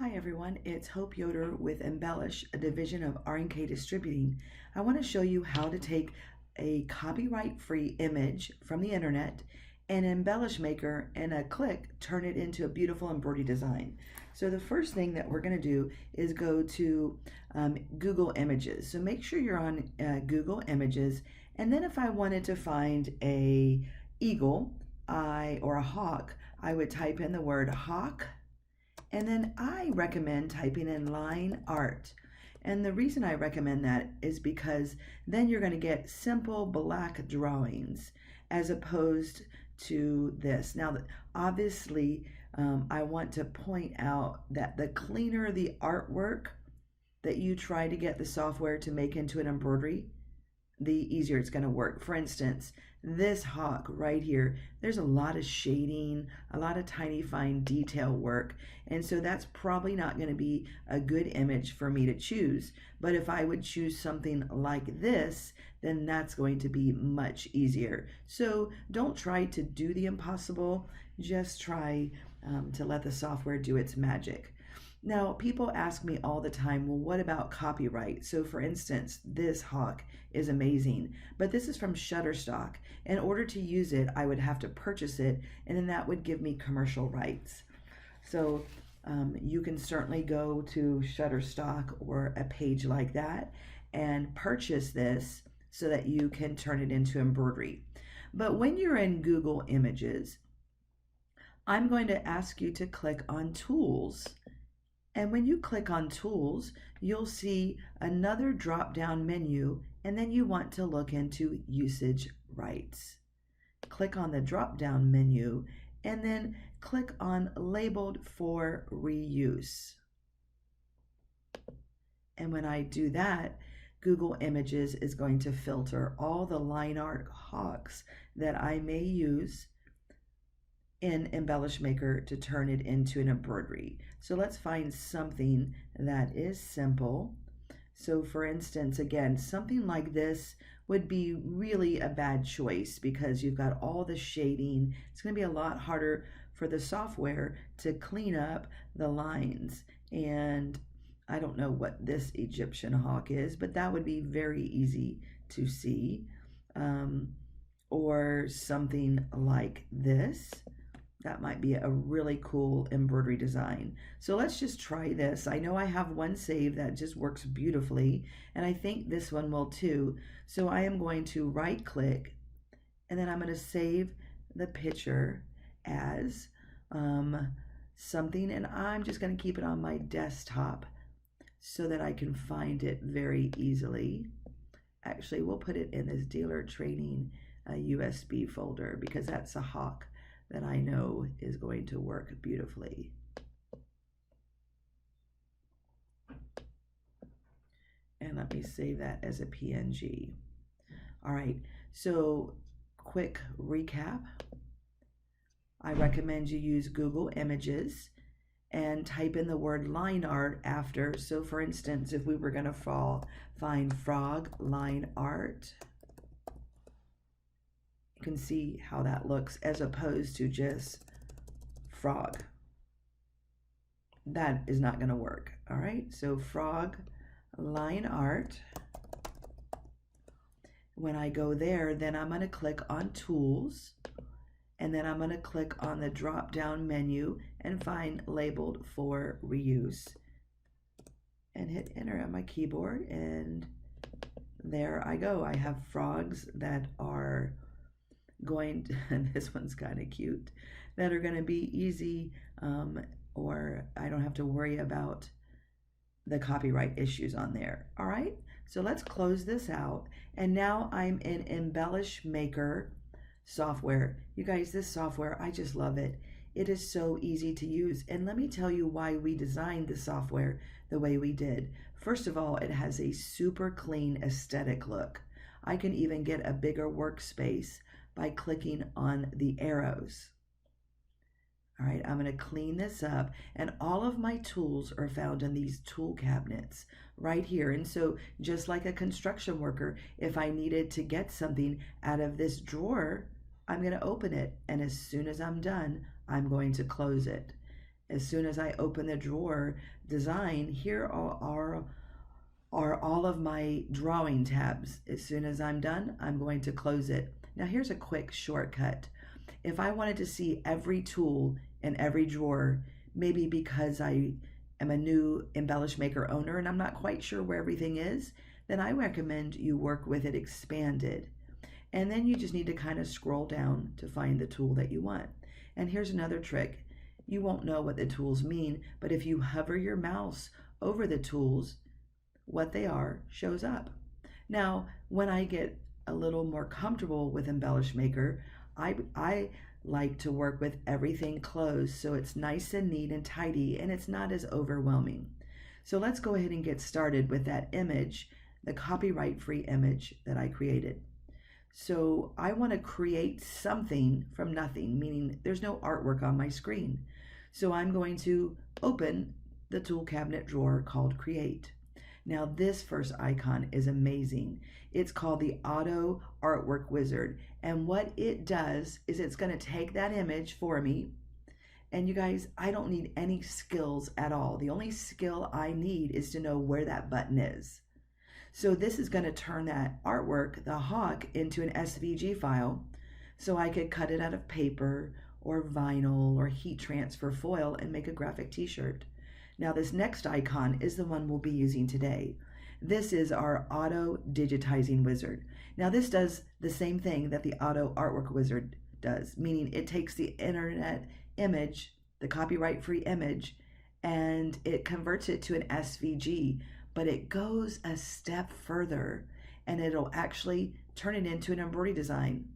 Hi everyone, it's Hope Yoder with Embellish, a division of R&K Distributing. I want to show you how to take a copyright-free image from the internet and Embellish Maker in a click turn it into a beautiful embroidery design. So the first thing that we're going to do is go to Google Images. So make sure you're on Google Images, and then if I wanted to find a eagle or a hawk, I would type in the word hawk. And then I recommend typing in line art. And the reason I recommend that is because then you're going to get simple black drawings as opposed to this. Now, obviously, I want to point out that the cleaner the artwork that you try to get the software to make into an embroidery, the easier it's going to work. For instance, this hawk right here, there's a lot of shading, a lot of tiny fine detail work, and so that's probably not going to be a good image for me to choose. But if I would choose something like this, then that's going to be much easier. So don't try to do the impossible, just try to let the software do its magic. Now, people ask me all the time, well, what about copyright? So for instance, this hawk is amazing, but this is from Shutterstock. In order to use it, I would have to purchase it, and then that would give me commercial rights. So you can certainly go to Shutterstock or a page like that and purchase this so that you can turn it into embroidery. But when you're in Google Images, I'm going to ask you to click on Tools. And when you click on Tools, you'll see another drop-down menu, and then you want to look into Usage Rights. Click on the drop-down menu, and then click on Labeled for Reuse. And when I do that, Google Images is going to filter all the line art hawks that I may use in Embellish Maker to turn it into an embroidery. So let's find something that is simple. So for instance, again, something like this would be really a bad choice because you've got all the shading. It's going to be a lot harder for the software to clean up the lines. And I don't know what this Egyptian hawk is, but that would be very easy to see. Or something like this. That might be a really cool embroidery design. So let's just try this. I know I have one saved that just works beautifully, and I think this one will too. So I am going to right click, and then I'm going to save the picture as something, and I'm just going to keep it on my desktop so that I can find it very easily. Actually, we'll put it in this dealer training USB folder because that's a hawk that I know is going to work beautifully. And let me save that as a PNG. All right, so quick recap. I recommend you use Google Images and type in the word line art after. So for instance, if we were gonna find frog line art, you can see how that looks as opposed to just frog. That is not going to work. All right, so frog line art. When I go there, then I'm going to click on Tools, and then I'm going to click on the drop down menu and find Labeled for Reuse and hit enter on my keyboard, and there I go. I have frogs that are going to, and this one's kind of cute, that are going to be easy, or I don't have to worry about the copyright issues on there. All right, so let's close this out, and now I'm in Embellish Maker software. You guys, this software, I just love it. It is so easy to use, and let me tell you why we designed the software the way we did. First of all, it has a super clean aesthetic look. I can even get a bigger workspace by clicking on the arrows. All right, I'm going to clean this up, and all of my tools are found in these tool cabinets right here. And so just like a construction worker, if I needed to get something out of this drawer, I'm going to open it, and as soon as I'm done, I'm going to close it. As soon as I open the drawer design, here are all of my drawing tabs. As soon as I'm done, I'm going to close it. Now here's a quick shortcut. If I wanted to see every tool in every drawer, maybe because I am a new Embellish Maker owner and I'm not quite sure where everything is, then I recommend you work with it expanded. And then you just need to kind of scroll down to find the tool that you want. And here's another trick. You won't know what the tools mean, but if you hover your mouse over the tools, what they are shows up. Now, when I get a little more comfortable with Embellish Maker, I like to work with everything closed so it's nice and neat and tidy and it's not as overwhelming. So let's go ahead and get started with that image, the copyright-free image that I created. So I want to create something from nothing, meaning there's no artwork on my screen. So I'm going to open the tool cabinet drawer called Create. Now this first icon is amazing. It's called the Auto Artwork Wizard. And what it does is it's going to take that image for me. And you guys, I don't need any skills at all. The only skill I need is to know where that button is. So this is going to turn that artwork, the hawk, into an SVG file. So I could cut it out of paper or vinyl or heat transfer foil and make a graphic t-shirt. Now this next icon is the one we'll be using today. This is our Auto-digitizing wizard. Now this does the same thing that the Auto Artwork Wizard does, meaning it takes the internet image, the copyright-free image, and it converts it to an SVG, but it goes a step further and it'll actually turn it into an embroidery design.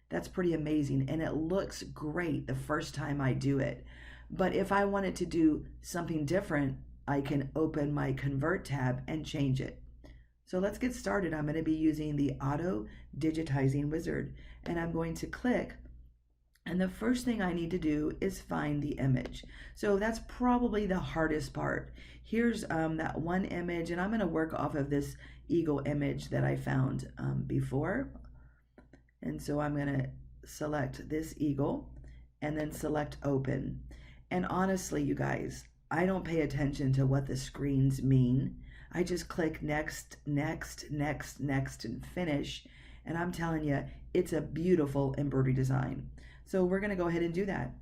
That's pretty amazing, and it looks great the first time I do it. But if I wanted to do something different, I can open my Convert tab and change it. So let's get started. I'm going to be using the Auto-digitizing wizard, and I'm going to click, and the first thing I need to do is find the image. So that's probably the hardest part. Here's that one image, and I'm going to work off of this eagle image that I found before. And so I'm going to select this eagle and then select open. And honestly, you guys, I don't pay attention to what the screens mean. I just click next, next, next, next, and finish. And I'm telling you, it's a beautiful embroidery design. So we're going to go ahead and do that.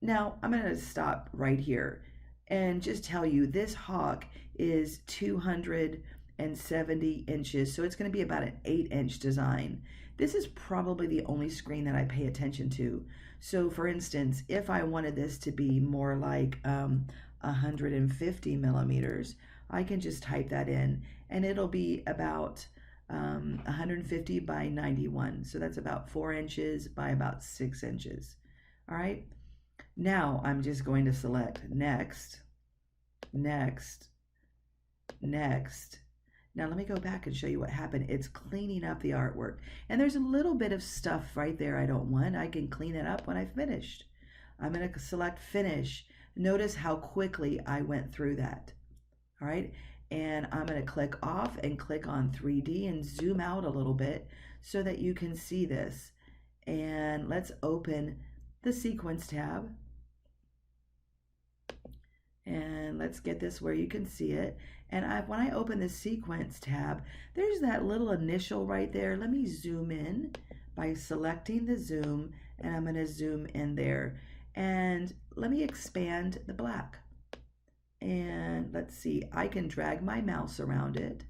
Now, I'm going to stop right here and just tell you this hawk is 270 inches. So it's going to be about an 8-inch design. This is probably the only screen that I pay attention to. So for instance, if I wanted this to be more like 150 millimeters, I can just type that in and it'll be about 150 by 91. So that's about 4 inches by about 6 inches. All right. Now I'm just going to select next, next, next. Now let me go back and show you what happened. It's cleaning up the artwork. And there's a little bit of stuff right there I don't want. I can clean it up when I've finished. I'm going to select finish. Notice how quickly I went through that. All right. And I'm going to click off and click on 3D and zoom out a little bit so that you can see this. And let's open the sequence tab. And let's get this where you can see it. And when I open the sequence tab, there's that little initial right there. Let me zoom in by selecting the zoom, and I'm going to zoom in there. And let me expand the black. And let's see, I can drag my mouse around it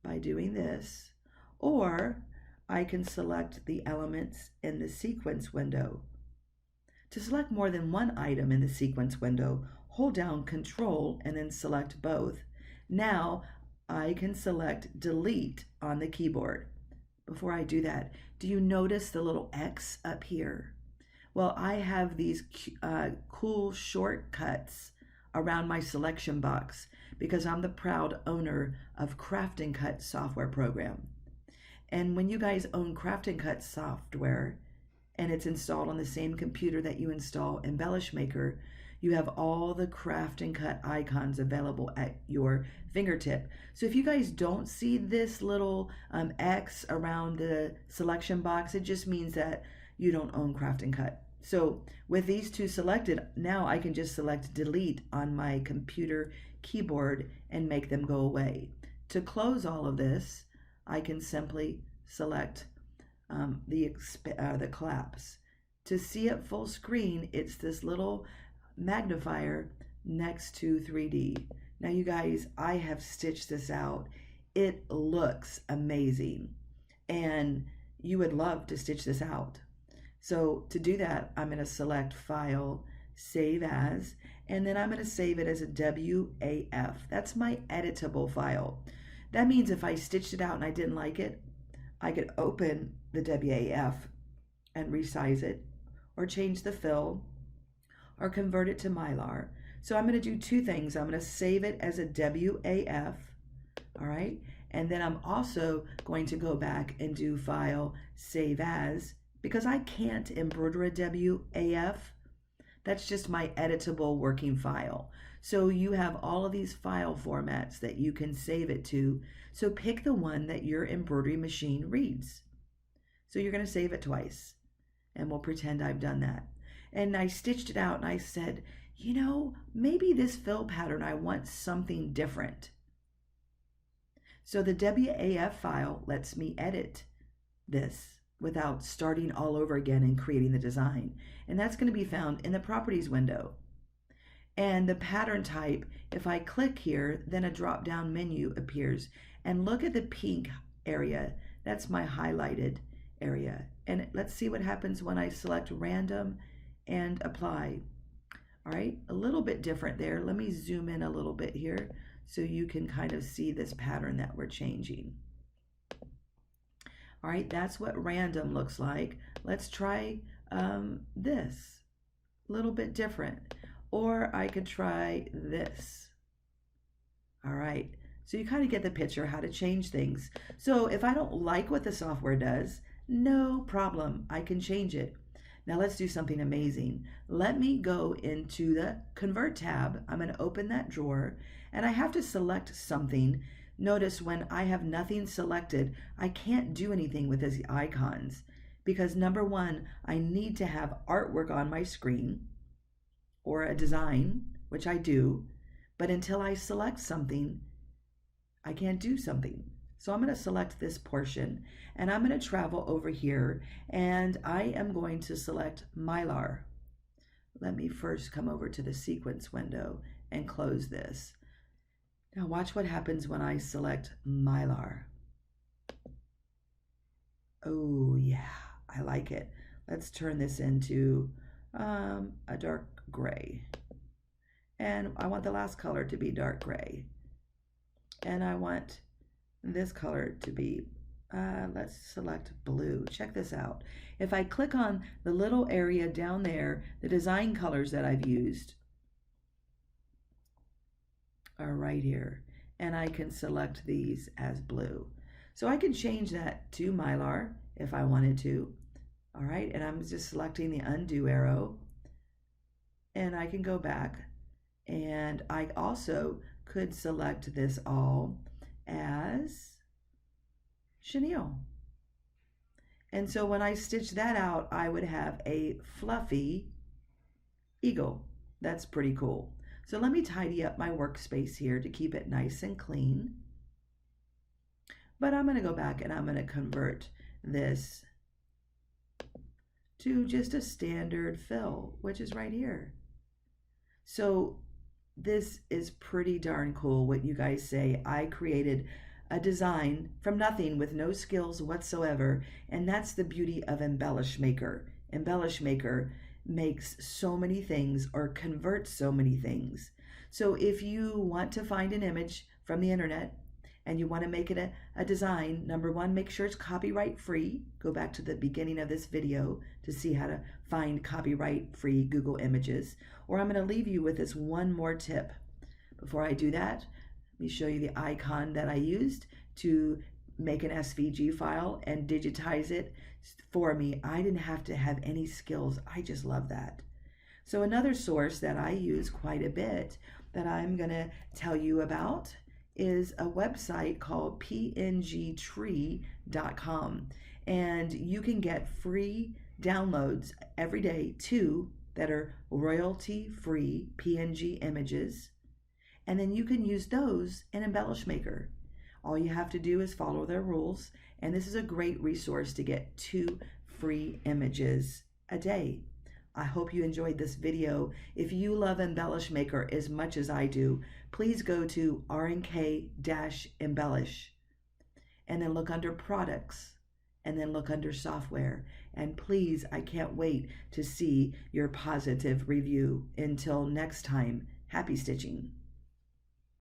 by doing this, or I can select the elements in the sequence window. To select more than one item in the sequence window, hold down Control and then select both. Now I can select Delete on the keyboard. Before I do that, do you notice the little X up here? Well, I have these cool shortcuts around my selection box because I'm the proud owner of Craft and Cut software program. And when you guys own Craft and Cut software and it's installed on the same computer that you install Embellish Maker, you have all the Craft and Cut icons available at your fingertip. So if you guys don't see this little X around the selection box, it just means that you don't own Craft and Cut. So with these two selected, now I can just select delete on my computer keyboard and make them go away. To close all of this, I can simply select the collapse. To see it full screen, it's this little magnifier next to 3D. Now you guys, I have stitched this out. It looks amazing, and you would love to stitch this out. So to do that, I'm going to select File, Save As, and then I'm going to save it as a WAF. That's my editable file. That means if I stitched it out and I didn't like it, I could open the WAF and resize it, or change the fill, or convert it to Mylar. So I'm going to do two things. I'm going to save it as a WAF, all right? And then I'm also going to go back and do File, Save As, because I can't embroider a WAF. That's just my editable working file. So you have all of these file formats that you can save it to. So pick the one that your embroidery machine reads. So you're going to save it twice, and we'll pretend I've done that. And I stitched it out and I said, you know, maybe this fill pattern, I want something different. So the WAF file lets me edit this without starting all over again and creating the design. And that's going to be found in the properties window. And the pattern type, if I click here, then a drop-down menu appears. And look at the pink area. That's my highlighted area. And let's see what happens when I select random and apply. All right, a little bit different there. Let me zoom in a little bit here so you can kind of see this pattern that we're changing. All right, that's what random looks like. Let's try this, a little bit different. Or I could try this. All right, so you kind of get the picture how to change things. So if I don't like what the software does, no problem, I can change it. Now let's do something amazing. Let me go into the Convert tab. I'm going to open that drawer, and I have to select something. Notice when I have nothing selected, I can't do anything with these icons because number one, I need to have artwork on my screen or a design, which I do, but until I select something, I can't do something. So I'm going to select this portion, and I'm going to travel over here, and I am going to select Mylar. Let me first come over to the sequence window and close this. Now watch what happens when I select Mylar. Oh yeah, I like it. Let's turn this into a dark gray. And I want the last color to be dark gray. And I want this color to be, let's select blue. Check this out. If I click on the little area down there, the design colors that I've used are right here, and I can select these as blue. So I can change that to Mylar if I wanted to. All right, and I'm just selecting the undo arrow, and I can go back, and I also could select this all as chenille. And so when I stitch that out, I would have a fluffy eagle. That's pretty cool. So let me tidy up my workspace here to keep it nice and clean. But I'm going to go back and I'm going to convert this to just a standard fill, which is right here. So this is pretty darn cool what you guys say. I created a design from nothing with no skills whatsoever, and that's the beauty of Embellish Maker. Embellish Maker makes so many things or converts so many things. So if you want to find an image from the internet and you want to make it a design, number one, make sure it's copyright free. Go back to the beginning of this video to see how to find copyright free Google images. Or I'm going to leave you with this one more tip. Before I do that, let me show you the icon that I used to make an SVG file and digitize it for me. I didn't have to have any skills. I just love that. So another source that I use quite a bit that I'm going to tell you about is a website called pngtree.com, and you can get free downloads every day, 2 that are royalty-free PNG images, and then you can use those in Embellish Maker. All you have to do is follow their rules, and this is a great resource to get 2 free images a day. I hope you enjoyed this video. If you love Embellish Maker as much as I do, please go to RNK-Embellish and then look under products and then look under software. And please, I can't wait to see your positive review. Until next time, happy stitching.